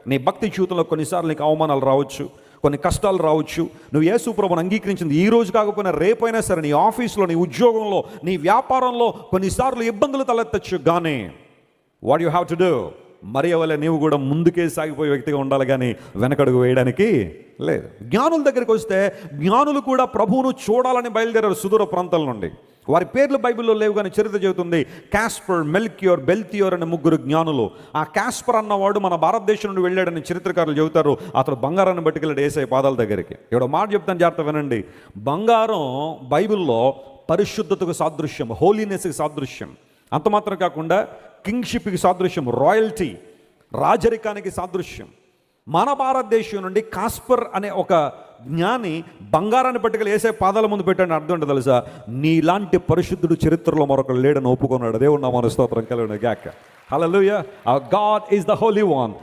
నీ భక్తి జీవితంలో కొన్నిసార్లు నీకు అవమానాలు రావచ్చు, కొన్ని కష్టాలు రావచ్చు. నువ్వు యేసు ప్రభువుని అంగీకరించింది ఈ రోజు కాకపోయినా రేపైనా సరే, నీ ఆఫీస్లో, నీ ఉద్యోగంలో, నీ వ్యాపారంలో కొన్నిసార్లు ఇబ్బందులు తలెత్తచ్చు. కానీ what you have to do, మరియ వలె నీవు కూడా ముందుకే సాగిపోయే వ్యక్తిగా ఉండాలి, కానీ వెనకడుగు వేయడానికి లేదు. జ్ఞానుల దగ్గరికి వస్తే, జ్ఞానులు కూడా ప్రభువును చూడాలని బయలుదేరారు సుదూర ప్రాంతాల నుండి. వారి పేర్లు బైబిల్లో లేవు, కానీ చరిత్ర చెబుతుంది కాస్పర్, మెల్కియోర్, బెల్తియోర్ అనే ముగ్గురు జ్ఞానులు. ఆ కాస్పర్ అన్నవాడు మన భారతదేశం నుండి వెళ్ళాడని చరిత్రకారులు చెబుతారు. అతడు బంగారాన్ని పట్టుకెళ్ళాడు యేసయ్య పాదాల దగ్గరికి. ఇక్కడ మాట చెప్తాను, జాగ్రత్త వినండి. బంగారం బైబిల్లో పరిశుద్ధతకు సాదృశ్యం, హోలీనెస్కి సాదృశ్యం. అంత మాత్రం కాకుండా కింగ్షిప్కి సాదృశ్యం, రాయల్టీ, రాజరికానికి సాదృశ్యం. మన భారతదేశం నుండి కాస్పర్ అనే ఒక జ్ఞాని బంగారాన్ని పట్టుకెళ్ళి యేసయ్య పాదాల ముందు పెట్టాడని అర్థం ఏంటో తెలుసా? నీలాంటి పరిశుద్ధుడు చరిత్రలో మరొకరు లేడని ఒప్పుకున్నాడు. దేవుడు నామమున స్తోత్రం కలుగును గాక. హల్లెలూయా. Our God is the Holy One.